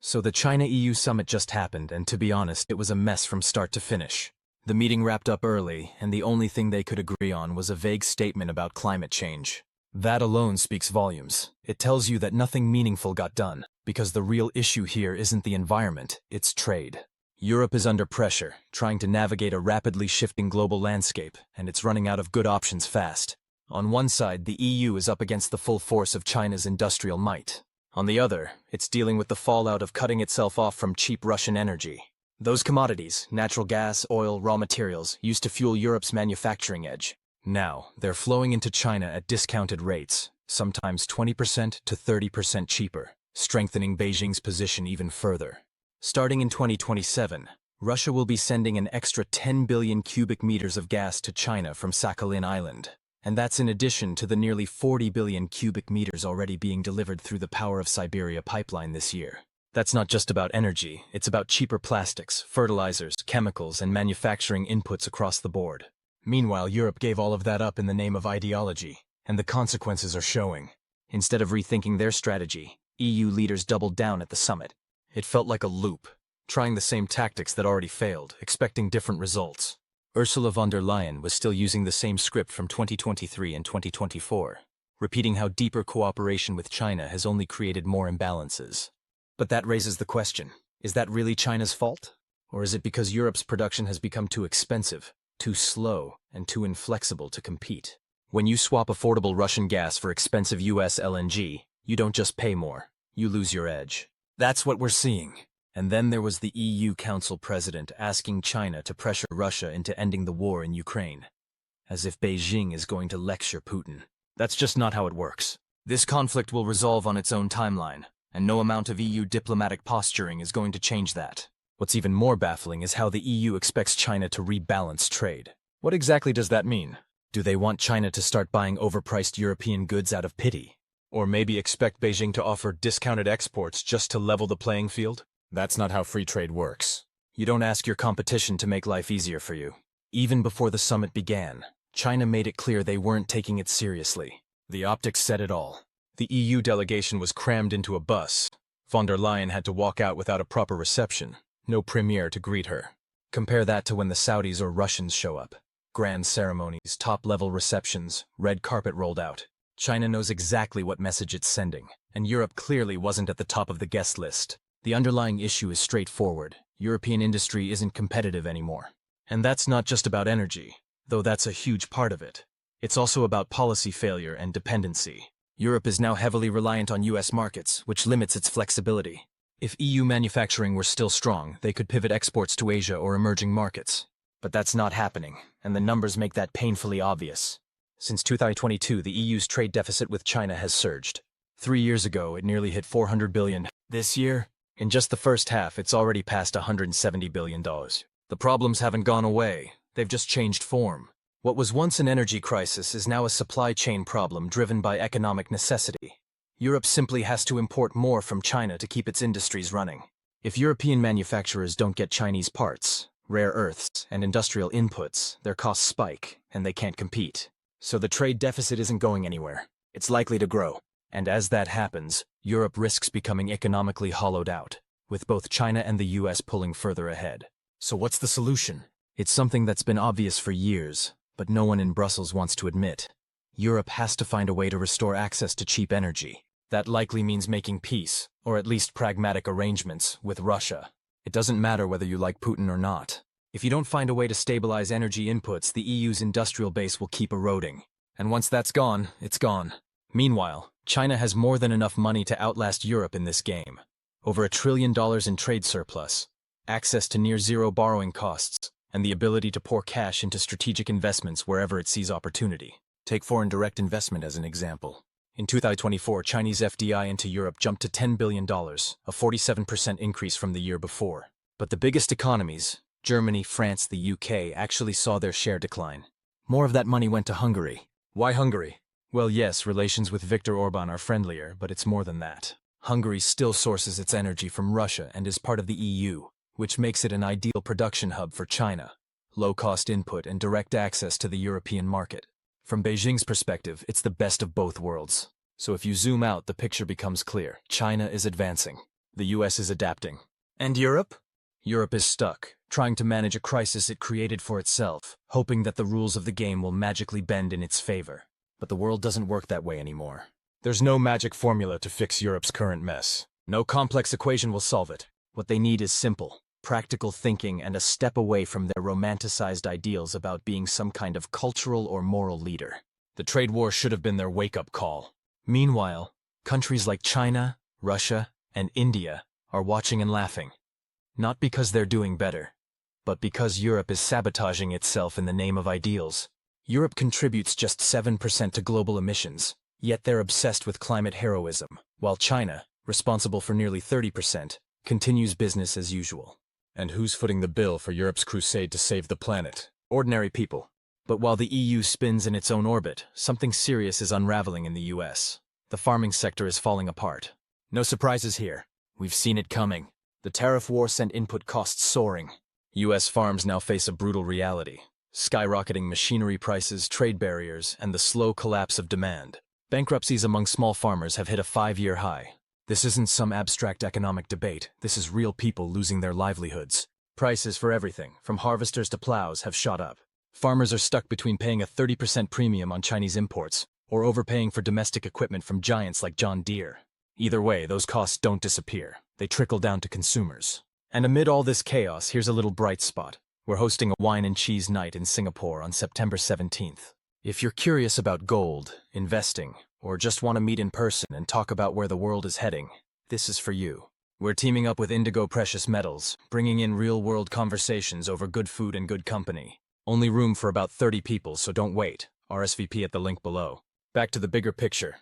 So the China-EU summit just happened, and to be honest, it was a mess from start to finish. The meeting wrapped up early, and the only thing they could agree on was a vague statement about climate change. That alone speaks volumes. It tells you that nothing meaningful got done, because the real issue here isn't the environment, it's trade. Europe is under pressure, trying to navigate a rapidly shifting global landscape, and it's running out of good options fast. On one side, the EU is up against the full force of China's industrial might. On the other, it's dealing with the fallout of cutting itself off from cheap Russian energy. Those commodities, natural gas, oil, raw materials, used to fuel Europe's manufacturing edge. Now, they're flowing into China at discounted rates, sometimes 20% to 30% cheaper, strengthening Beijing's position even further. Starting in 2027, Russia will be sending an extra 10 billion cubic meters of gas to China from Sakhalin Island. And that's in addition to the nearly 40 billion cubic meters already being delivered through the Power of Siberia pipeline this year. That's not just about energy, it's about cheaper plastics, fertilizers, chemicals, and manufacturing inputs across the board. Meanwhile, Europe gave all of that up in the name of ideology, and the consequences are showing. Instead of rethinking their strategy, EU leaders doubled down at the summit. It felt like a loop, trying the same tactics that already failed, expecting different results. Ursula von der Leyen was still using the same script from 2023 and 2024, repeating how deeper cooperation with China has only created more imbalances. But that raises the question, is that really China's fault? Or is it because Europe's production has become too expensive, too slow, and too inflexible to compete? When you swap affordable Russian gas for expensive US LNG, you don't just pay more, you lose your edge. That's what we're seeing. And then there was the EU Council President asking China to pressure Russia into ending the war in Ukraine. As if Beijing is going to lecture Putin. That's just not how it works. This conflict will resolve on its own timeline, and no amount of EU diplomatic posturing is going to change that. What's even more baffling is how the EU expects China to rebalance trade. What exactly does that mean? Do they want China to start buying overpriced European goods out of pity? Or maybe expect Beijing to offer discounted exports just to level the playing field? That's not how free trade works. You don't ask your competition to make life easier for you. Even before the summit began, China made it clear they weren't taking it seriously. The optics said it all. The EU delegation was crammed into a bus. Von der Leyen had to walk out without a proper reception. No premier to greet her. Compare that to when the Saudis or Russians show up. Grand ceremonies, top-level receptions, red carpet rolled out. China knows exactly what message it's sending, and Europe clearly wasn't at the top of the guest list. The underlying issue is straightforward. European industry isn't competitive anymore. And that's not just about energy, though that's a huge part of it. It's also about policy failure and dependency. Europe is now heavily reliant on US markets, which limits its flexibility. If EU manufacturing were still strong, they could pivot exports to Asia or emerging markets. But that's not happening, and the numbers make that painfully obvious. Since 2022, the EU's trade deficit with China has surged. 3 years ago, it nearly hit $400 billion. This year, in just the first half, it's already passed $170 billion. The problems haven't gone away, they've just changed form. What was once an energy crisis is now a supply chain problem driven by economic necessity. Europe simply has to import more from China to keep its industries running. If European manufacturers don't get Chinese parts, rare earths, and industrial inputs, their costs spike, and they can't compete. So the trade deficit isn't going anywhere. It's likely to grow. And as that happens, Europe risks becoming economically hollowed out, with both China and the US pulling further ahead. So what's the solution? It's something that's been obvious for years, but no one in Brussels wants to admit. Europe has to find a way to restore access to cheap energy. That likely means making peace, or at least pragmatic arrangements, with Russia. It doesn't matter whether you like Putin or not. If you don't find a way to stabilize energy inputs, the EU's industrial base will keep eroding. And once that's gone, it's gone. Meanwhile, China has more than enough money to outlast Europe in this game. Over $1 trillion in trade surplus, access to near-zero borrowing costs, and the ability to pour cash into strategic investments wherever it sees opportunity. Take foreign direct investment as an example. In 2024, Chinese FDI into Europe jumped to $10 billion, a 47% increase from the year before. But the biggest economies, Germany, France, the UK, actually saw their share decline. More of that money went to Hungary. Why Hungary? Well, yes, relations with Viktor Orban are friendlier, but it's more than that. Hungary still sources its energy from Russia and is part of the EU, which makes it an ideal production hub for China. Low-cost input and direct access to the European market. From Beijing's perspective, it's the best of both worlds. So if you zoom out, the picture becomes clear. China is advancing. The US is adapting. And Europe? Europe is stuck, trying to manage a crisis it created for itself, hoping that the rules of the game will magically bend in its favor. But the world doesn't work that way anymore. There's no magic formula to fix Europe's current mess. No complex equation will solve it. What they need is simple, practical thinking and a step away from their romanticized ideals about being some kind of cultural or moral leader. The trade war should have been their wake-up call. Meanwhile, countries like China, Russia, and India are watching and laughing. Not because they're doing better, but because Europe is sabotaging itself in the name of ideals. Europe contributes just 7% to global emissions, yet they're obsessed with climate heroism, while China, responsible for nearly 30%, continues business as usual. And who's footing the bill for Europe's crusade to save the planet? Ordinary people. But while the EU spins in its own orbit, something serious is unraveling in the US. The farming sector is falling apart. No surprises here. We've seen it coming. The tariff war sent input costs soaring. US farms now face a brutal reality. Skyrocketing machinery prices, trade barriers, and the slow collapse of demand. Bankruptcies among small farmers have hit a 5-year high. This isn't some abstract economic debate. This is real people losing their livelihoods. Prices for everything, from harvesters to plows, have shot up. Farmers are stuck between paying a 30% premium on Chinese imports or overpaying for domestic equipment from giants like John Deere. Either way, those costs don't disappear. They trickle down to consumers. And amid all this chaos, here's a little bright spot. We're hosting a wine and cheese night in Singapore on September 17th. If you're curious about gold, investing, or just want to meet in person and talk about where the world is heading, this is for you. We're teaming up with Indigo Precious Metals, bringing in real-world conversations over good food and good company. Only room for about 30 people, so don't wait. RSVP at the link below. Back to the bigger picture.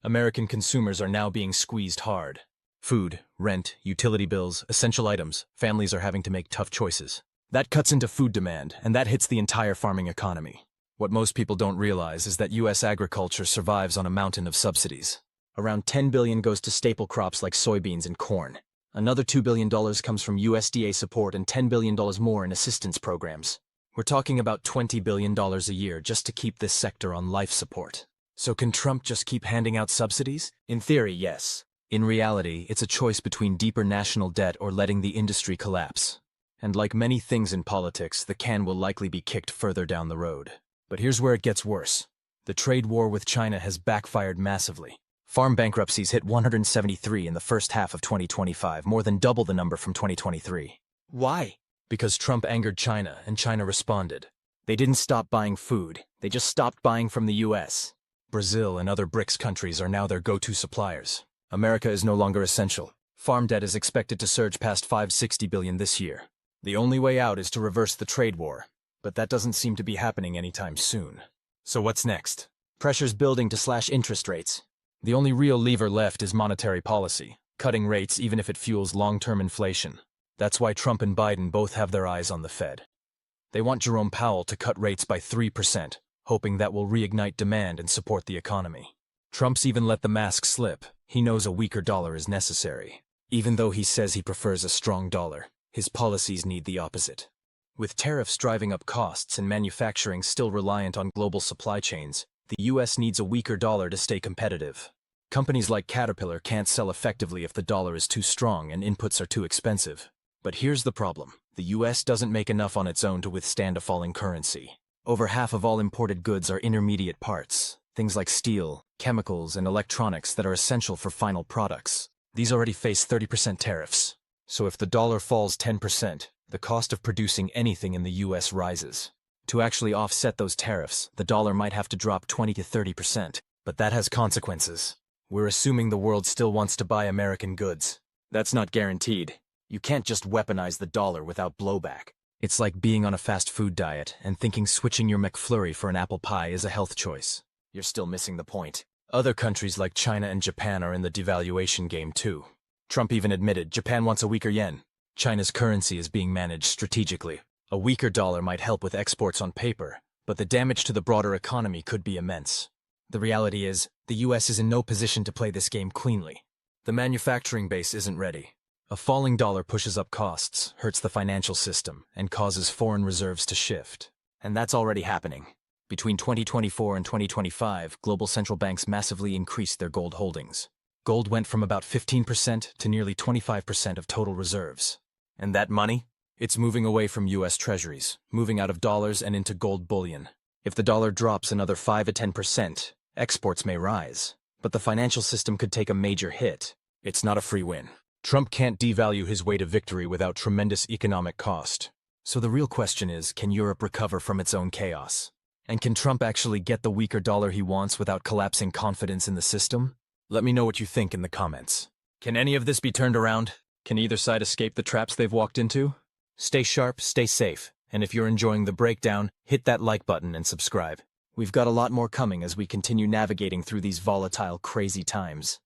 American consumers are now being squeezed hard. Food, rent, utility bills, essential items, families are having to make tough choices. That cuts into food demand, and that hits the entire farming economy. What most people don't realize is that US agriculture survives on a mountain of subsidies. Around $10 billion goes to staple crops like soybeans and corn. Another $2 billion comes from USDA support and $10 billion more in assistance programs. We're talking about $20 billion a year just to keep this sector on life support. So can Trump just keep handing out subsidies? In theory, yes. In reality, it's a choice between deeper national debt or letting the industry collapse. And like many things in politics, the can will likely be kicked further down the road. But here's where it gets worse. The trade war with China has backfired massively. Farm bankruptcies hit 173 in the first half of 2025, more than double the number from 2023. Why? Because Trump angered China, and China responded. They didn't stop buying food, they just stopped buying from the US. Brazil and other BRICS countries are now their go-to suppliers. America is no longer essential. Farm debt is expected to surge past $560 billion this year. The only way out is to reverse the trade war, but that doesn't seem to be happening anytime soon. So what's next? Pressure's building to slash interest rates. The only real lever left is monetary policy, cutting rates even if it fuels long-term inflation. That's why Trump and Biden both have their eyes on the Fed. They want Jerome Powell to cut rates by 3%, hoping that will reignite demand and support the economy. Trump's even let the mask slip. He knows a weaker dollar is necessary. Even though he says he prefers a strong dollar, his policies need the opposite. With tariffs driving up costs and manufacturing still reliant on global supply chains, the US needs a weaker dollar to stay competitive. Companies like Caterpillar can't sell effectively if the dollar is too strong and inputs are too expensive. But here's the problem. The US doesn't make enough on its own to withstand a falling currency. Over half of all imported goods are intermediate parts, things like steel, chemicals, and electronics that are essential for final products. These already face 30% tariffs. So if the dollar falls 10%, the cost of producing anything in the US rises. To actually offset those tariffs, the dollar might have to drop 20 to 30%, but that has consequences. We're assuming the world still wants to buy American goods. That's not guaranteed. You can't just weaponize the dollar without blowback. It's like being on a fast food diet and thinking switching your McFlurry for an apple pie is a health choice. You're still missing the point. Other countries like China and Japan are in the devaluation game too. Trump even admitted Japan wants a weaker yen. China's currency is being managed strategically. A weaker dollar might help with exports on paper, but the damage to the broader economy could be immense. The reality is, the US is in no position to play this game cleanly. The manufacturing base isn't ready. A falling dollar pushes up costs, hurts the financial system, and causes foreign reserves to shift. And that's already happening. Between 2024 and 2025, global central banks massively increased their gold holdings. Gold went from about 15% to nearly 25% of total reserves. And that money? It's moving away from U.S. treasuries, moving out of dollars and into gold bullion. If the dollar drops another 5 to 10%, exports may rise. But the financial system could take a major hit. It's not a free win. Trump can't devalue his way to victory without tremendous economic cost. So the real question is, can Europe recover from its own chaos? And can Trump actually get the weaker dollar he wants without collapsing confidence in the system? Let me know what you think in the comments. Can any of this be turned around? Can either side escape the traps they've walked into? Stay sharp, stay safe, and if you're enjoying the breakdown, hit that like button and subscribe. We've got a lot more coming as we continue navigating through these volatile, crazy times.